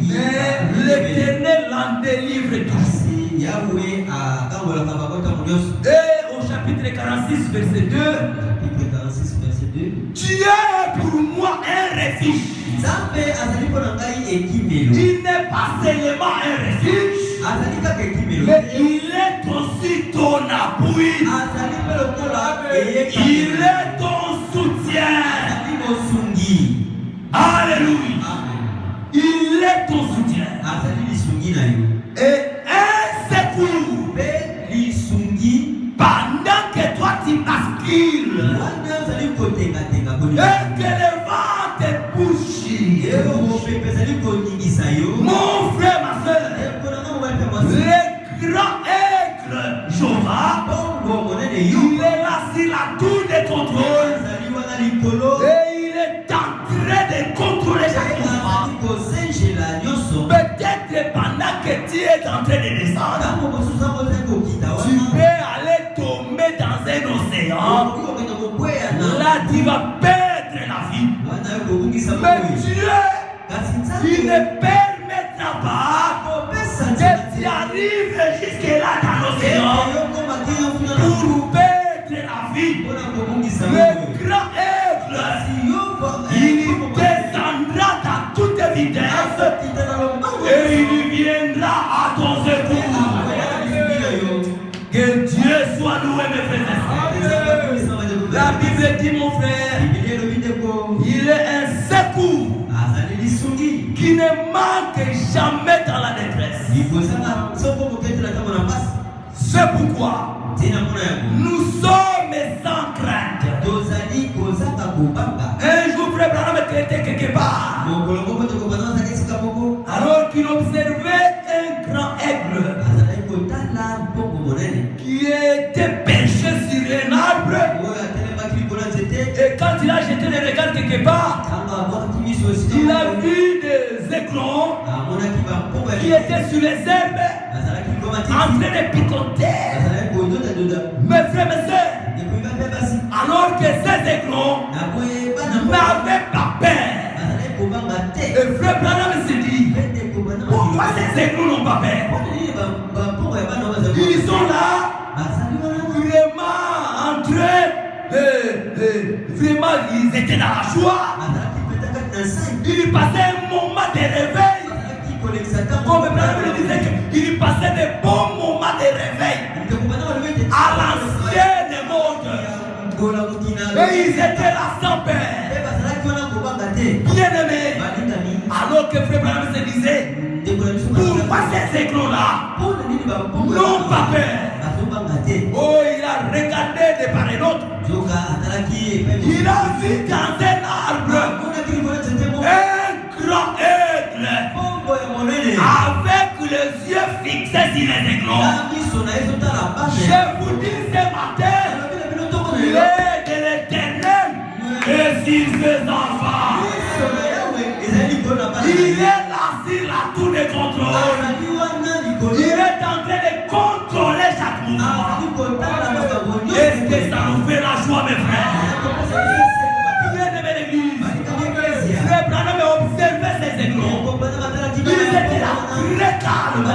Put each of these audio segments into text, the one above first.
Mais l'Éternel l'en délivre tous. Et au chapitre 46, verset 2, Dieu est pour moi un refuge. Il n'est pas seulement un refuge, mais il est aussi ton appui. Il est ton soutien. Alléluia. Il est ton soutien. Et un secours pendant que toi tu bascules et que le vent te bouge. Mon frère, ma soeur, le grand aigle Jova, il est là sur la tour de contrôle et il est en train de contrôler chaque mouvement. Peut-être pendant que tu es en train de descendre, tu peux aller tomber dans un océan. Là, tu vas perdre la vie. Mais Dieu, il ne permettra pas que tu arrives jusque-là dans l'océan pour perdre la vie. Le grand aigle, il descendra dans toute vitesse et il viendra à ton secours. Que Dieu soit loué, mes frères et sœurs. La Bible dit, mon frère, il est un secours qui ne manque jamais dans la détresse. C'est pourquoi nous sommes sans crainte. Un jour, frère Branham était quelque part, alors qu'il observait un grand aigle qui était perché sur un arbre. Et quand il a jeté le regard quelque part, il a vu des aiglons qui étaient sur les herbes en train de picoter. Mes frères et sœurs, alors que ces aiglons n'avaient pas peur, et frère Branham se dit, pourquoi ces aiglons n'ont pas peur? Ils sont là, vraiment en train vraiment, ils étaient dans la joie. Ils passaient un moment de réveil. Comme Branham le disait, il passait des bons moments de réveil à l'ancienne mode. Et ils étaient là sans peur. Bien aimés. Alors que frère Branham se disait, pourquoi ces aiglons-là n'ont pas peur? Oh, il a regardé de part et d'autre. Il a vu dans un arbre un grand aigle avec les yeux fixés sur les aiglons. Je vous dis ce matin, il est de l'Éternel et sur ses enfants. Il est là sur la tour de contrôle. Il est en train de contrôler chaque mouvement. Est-ce que ça nous fait la joie, mes frères? Bien-aimés l'église, frère Branham observait ces aiglons. Ils étaient là très calmes.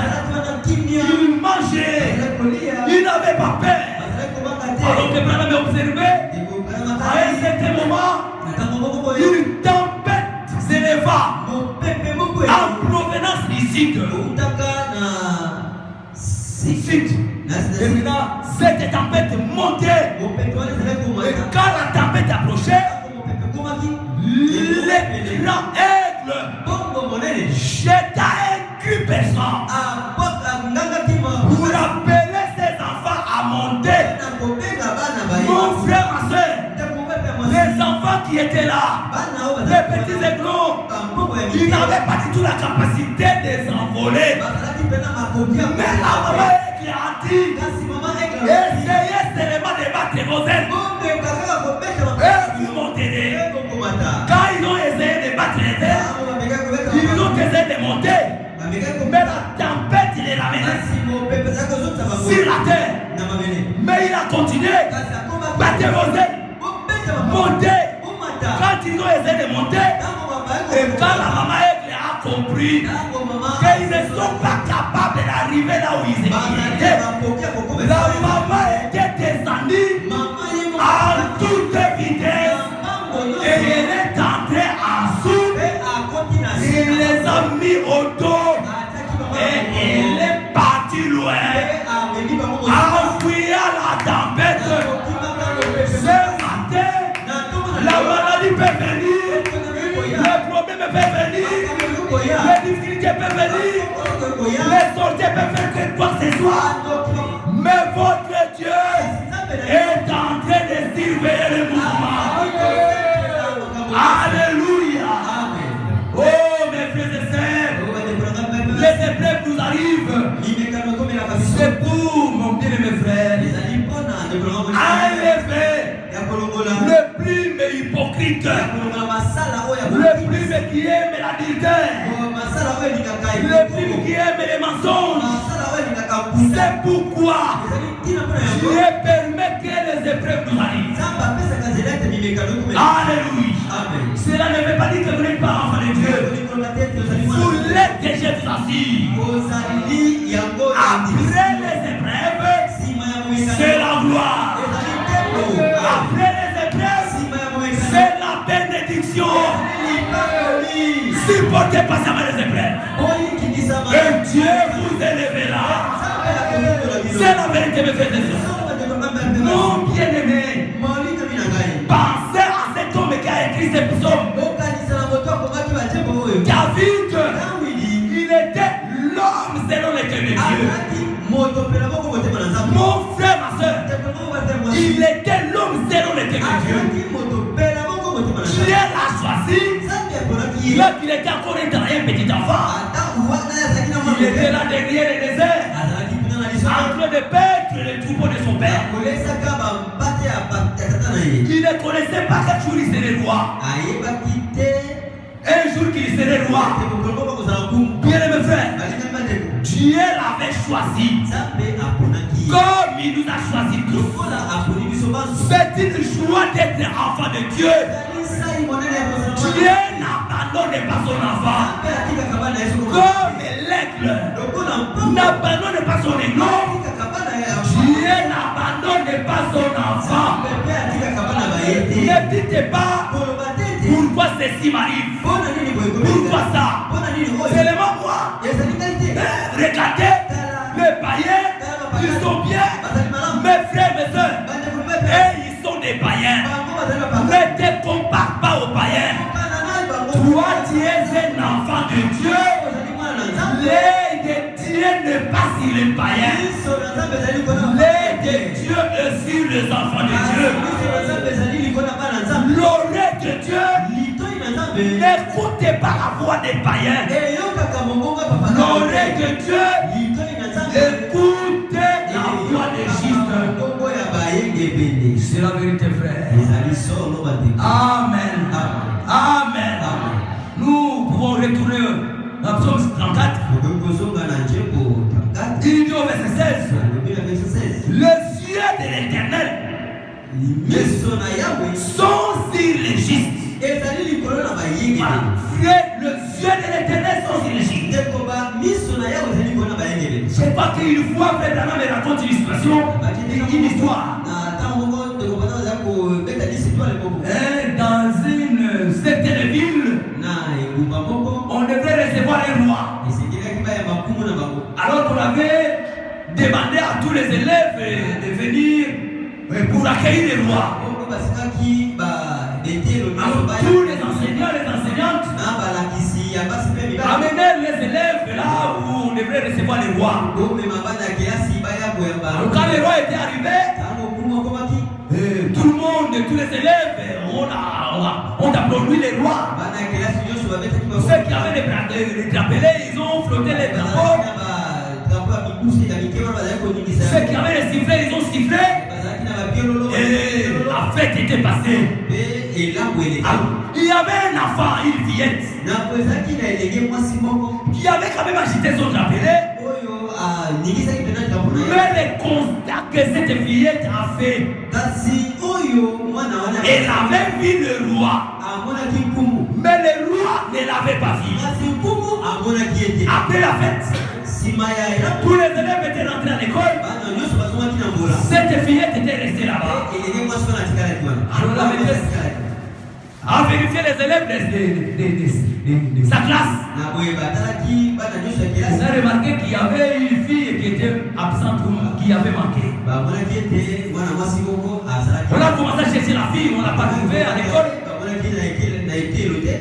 Ils mangeaient. Ils n'avaient pas peur. Alors que Branham observait, à un certain moment, une tempête s'éleva en provenance du sud. Et maintenant, cette tempête montait. Et quand la tempête approchait, le grand aigle jeta un cul perçant pour appeler ses enfants à monter. Mon frère, ma soeur, les enfants qui étaient là, les petits aiglons, ils n'avaient pas du tout la capacité de s'envoler. Mais la maman aigle a dit, essayez seulement de battre vos ailes et vous monterez. Quand ils ont essayé de battre les ailes, ils ont essayé de monter. Mais la tempête, il les ramenait sur la terre. Mais il a continué. Battez vos ailes. Montez. Quand ils ont essayé de monter, et quand la maman aigle a a compris qu'ils ne sont pas capables d'arriver là où ils étaient, la maman était descendue en toute vitesse et elle est entrée en dessous. Il les a mis au dos et elle est partie loin en fuyant la tempête. Ce matin, la maladie peut venir, le problème peut venir, les difficultés peuvent venir, les sorties peuvent faire que quoi que ce soit, mais votre Dieu est en train de surveiller le mouvement. Alléluia. Oh mes frères et sœurs, les épreuves nous arrivent. C'est pour mon bien-aimé frère. Le plus hypocrite, le plus qui aime l'adultère, le plus qui aime les mensonges. C'est pourquoi Dieu permet que les épreuves nous arrivent. Alléluia. Cela ne veut pas dire que vous n'êtes pas enfant de Dieu. Vous l'êtes déjà assis. Après les épreuves, c'est la gloire. Après les épreuves, c'est la bénédiction. Supportez patiemment les épreuves. Et Dieu vous élèvera. C'est la vérité, mes frères et sœurs. Mon bien-aimé, pensez à cet homme qui a écrit ces psaumes. David, il était l'homme selon l'éternel Dieu. Mon frère, ma soeur, il était l'homme selon l'éternel Dieu. Dieu l'a choisi. Là qu'il était encore un petit enfant, il était là derrière le désert, en train de paître les troupeaux de son père. Il ne connaissait pas qu'un jour il serait roi. Un jour qu'il serait roi. Bien mes frères, Dieu l'avait choisi. Comme il nous a choisi tous. C'est une joie d'être enfant de Dieu. Dieu n'abandonne pas son enfant. Comme l'aigle n'abandonne pas son aiglon, Dieu n'abandonne pas son enfant. Ne dites pas pourquoi ceci m'arrive. Pourquoi ça? Seulement moi. Regardez, les païens, ils sont bien. Mes frères, mes soeurs, et ils sont des païens. Ne te compare pas aux païens. Toi, tu es un enfant de Dieu. L'œil de Dieu n'est pas sur les païens. L'œil de Dieu est sur les enfants de Dieu. L'oreille de Dieu n'écoutez pas la voix des païens. L'oreille de Dieu écoutez la voix des justes. C'est la vérité, frère. Amen. Amen. Nous pouvons retourner à Psaume 34. Il dit au verset 16. Les yeux de l'Éternel sont sur les justes. Voilà. Les yeux de l'Éternel sont sur les justes. C'est pas qu'une fois Frère Branham me raconte une situation, une histoire. Dans une certaine ville, on devrait recevoir un roi. Alors qu'on avait demandé à tous les élèves de venir pour accueillir le roi. Alors tous les enseignants, les enseignantes amenaient les élèves là où on devrait recevoir le roi. Alors quand le roi était arrivé, tout le monde, tous les élèves, on applaudi le roi. Ceux qui avaient les drapelets, ils ont flotté les drapeaux. Ceux qui avaient les sifflets, ils ont sifflé. Et la fête était passée. Alors, il y avait un enfant, une fillette, qui avait quand même agité son drapelet. Mais le constat que cette fillette a fait, elle avait vu le roi, mais le roi ne l'avait pas vu. Après la fête, tous les élèves étaient rentrés à l'école. Cette fillette était restée là-bas. Alors la maîtresse a vérifié les élèves de sa classe. On a remarqué qu'il y avait une fille qui était absente ou qui avait manqué. On a commencé à chercher la fille, on ne l'a pas trouvée à l'école.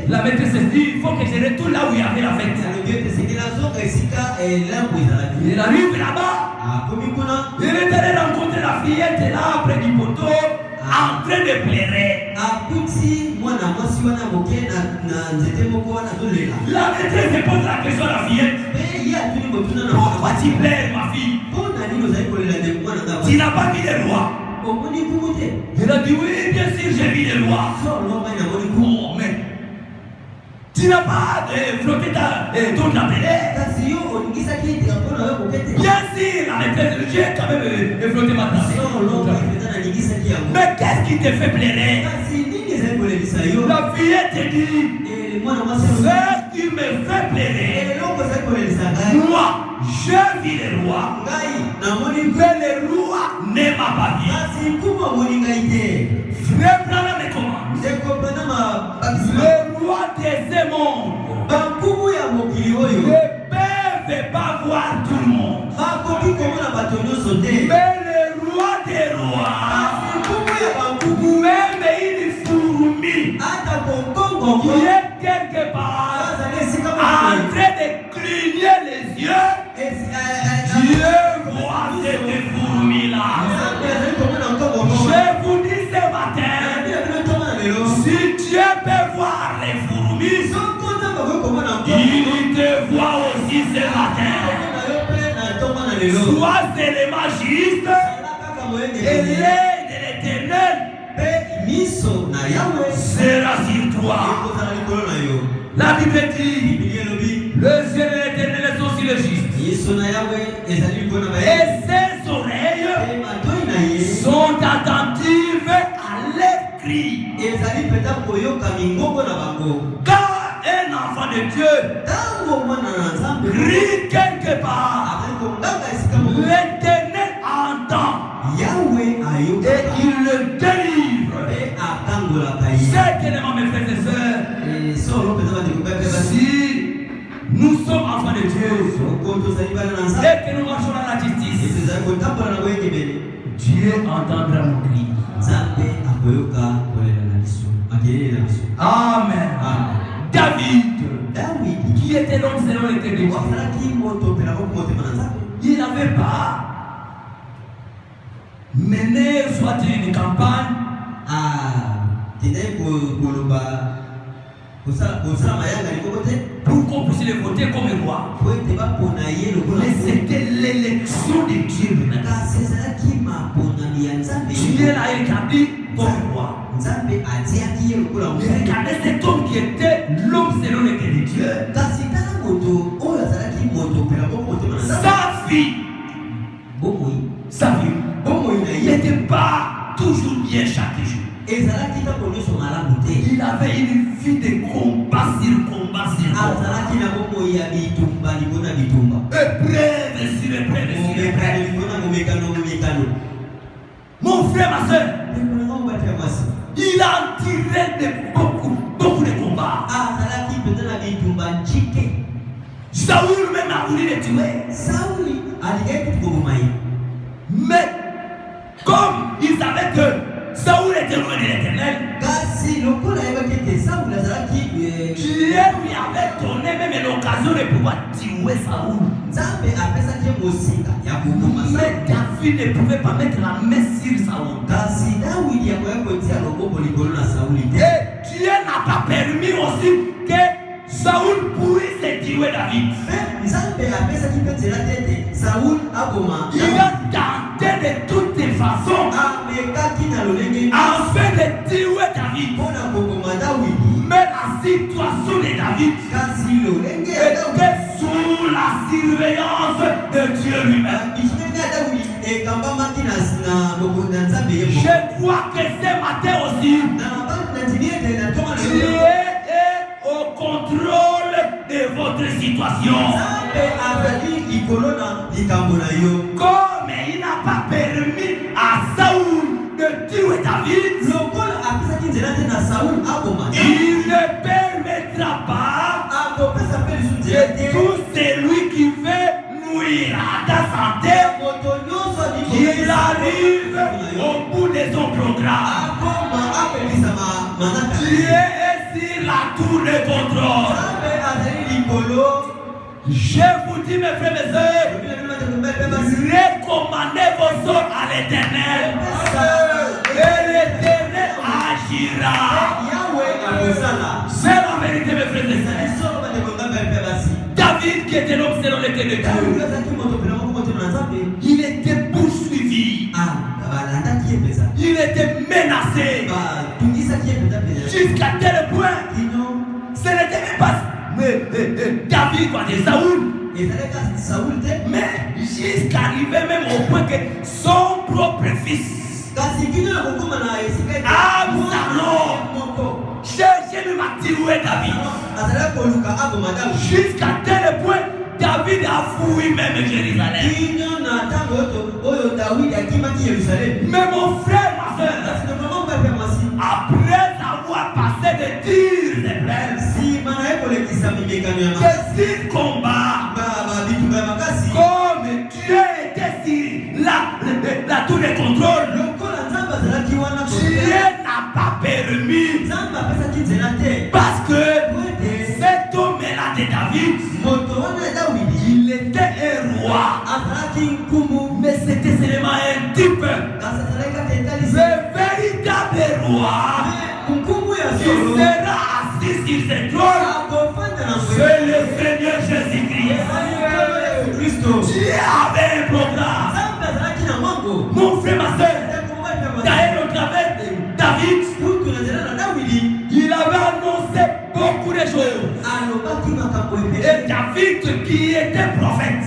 La maîtresse s'est dit, il faut que je retourne là où il y avait la fête. Il arrive là-bas. Il est allé rencontrer la fillette là, près du poteau, en train de pleurer. La maîtresse se pose la question à la fillette. Pourquoi tu pleures, ma fille? Tu n'as pas mis les lois. Il a dit oui, bien sûr, j'ai mis les lois. Oh, mais tu n'as pas flotté ton appelé. Bien sûr, la maîtresse, j'ai quand même flotté ma tasse. Mais qu'est-ce qui te fait pleurer? La fillette dit, ce qui me fait pleurer, moi, je vis les lois, mais les lois ne m'a pas vu. Frère Branham me commande, les lois de ce monde ne peuvent pas voir tout le monde, mais les lois des rois, même une fourmi qui est quelque part en train de cligner les yeux, Dieu voit cette fourmi-là. Je vous dis ce matin, si Dieu peut voir les fourmis, il te voit aussi ce matin. Sois élémagiste et l'aide de l'Éternel sera sur toi. La Bible dit, les yeux de l'Éternel sont sur le juste. Et ses oreilles sont attentives à leurs cris. Car un enfant de Dieu crie quelque part. L'Éternel entend et il le délivre. C'est tellement, mes frères et sœurs, si nous sommes enfants de Dieu et que nous marchons dans la justice, Dieu entendra nos cris. Amen. David, qui était l'homme selon l'éternité, il n'avait pas mené soit une campagne pour qu'on puisse le voter comme roi. Mais c'était l'élection de Dieu. Dieu l'a établi comme roi. Regardez cet homme qui était l'homme selon l'éternité de Dieu. Sa fille n'était pas toujours bien chaque jour. Il avait une vie de combat sur combat sur combat. Épreuve sur épreuve sur épreuve. Mon frère, ma soeur, il a tiré de beaucoup de combats. Saoul même a voulu le tuer. Mais comme il savait que Saoul était loin de l'Éternel, Dieu lui avait donné même l'occasion de pouvoir tuer Saoul. Mais David ne pouvait pas mettre la main sur Saoul. Et Dieu n'a pas permis aussi que Saoul puisse tuer David. Il a tenté de toutes les façons afin de tuer David. Mais la situation de David était sous la surveillance de Dieu lui-même. Je crois que ce matin aussi, Dieu est au contrôle de votre situation. situation. Comme il n'a pas permis à Saoul de tuer David, il ne permettra pas que tout celui qui veut nuire à ta santé, qu'il arrive au bout de son programme. Dieu est sur la tour de contrôle. Je vous dis, mes frères et mes sœurs, recommandez vos sorts à l'Éternel. Et l'Éternel agira. C'est la vérité, mes frères et sœurs. David, qui était l'homme selon l'éternel de Dieu, il était poursuivi. Il était menacé. Jusqu'à tel point, ce n'était même pas David va de Saoul. Mais jusqu'à arriver même au point que son propre fils, Absalom, cherchait même à tuer David. Jusqu'à tel point, David a fouillé même Jérusalem. Mais mon frère, ma soeur, après avoir passé des tirs de plaine, des tirs combats, comme Dieu était sur la tour de contrôle, Dieu n'a pas permis, parce que cet homme-là de David, il était un roi, mais c'était seulement un type. Le véritable roi qui sera assis sur ce trône, c'est le Seigneur Jésus-Christ. Dieu avait un programme. Mon frère, ma soeur, d'ailleurs, au travers de David, il avait annoncé beaucoup de choses. Et David, qui était prophète,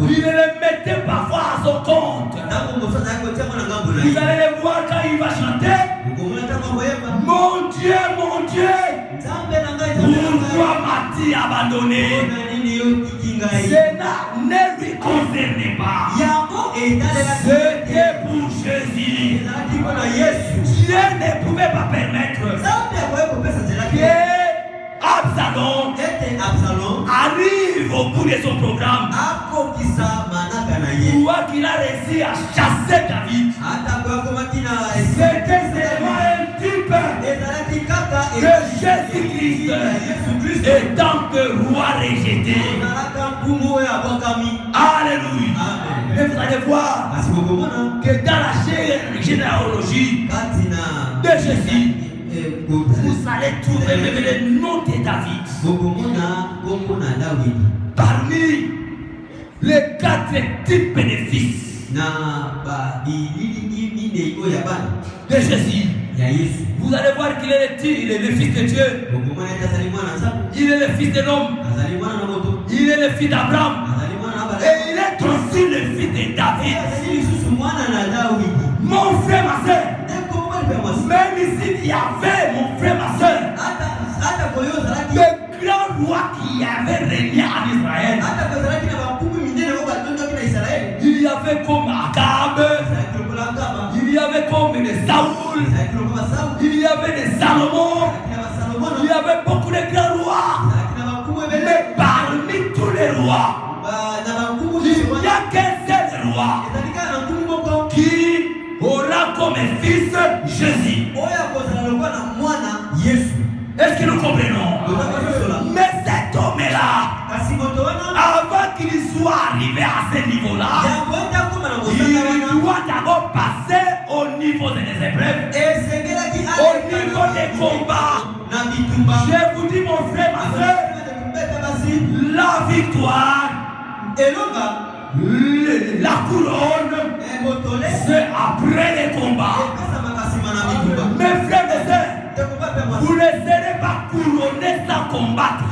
il le mettait parfois à son compte. Vous allez le voir quand il va chanter. Mon Dieu, pourquoi m'as-tu abandonné? Cela ne lui concernait pas. C'était pour Jésus. Dieu ne pouvait pas permettre que Absalom arrive au bout de son programme. Quoi qu'il a réussi à chasser David, c'était seulement un type de Jésus-Christ étant que roi rejeté. Alléluia. Et vous allez voir que dans la généalogie de Jésus, vous allez trouver même le nom de David. Parmi les 4 types de fils de Jésus, vous allez voir qu'il est le fils de Dieu. Il est le fils de l'homme. Il est le fils d'Abraham. Et il est aussi le fils de David. Mon frère, ma soeur, même ici, il y avait, mon frère, ma soeur, le grand roi qui avait régné en Israël. Il y avait comme Akab, il y avait comme les Saoul, il y avait des Salomon, il y avait beaucoup de grands rois. Mais parmi tous les rois, il n'y a qu'un seul roi qui aura comme fils Jésus. Est-ce que nous comprenons? Mais cet homme-là, avant qu'il soit arrivé à ce niveau-là, il doit d'abord passer au niveau des épreuves, au niveau des combats. Je vous dis, mon frère, ma soeur, la victoire, la couronne, c'est après les combats. Mes frères et sœurs, vous ne serez pas couronné sans combattre.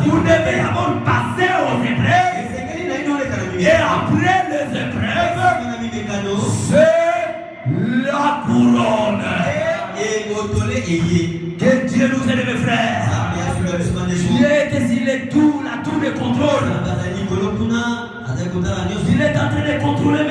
Vous devez d'abord passer aux épreuves. Et après les épreuves, c'est la couronne. Que Dieu nous aide, mes frères. Il est tout, la tour de contrôle. Il est en train de contrôler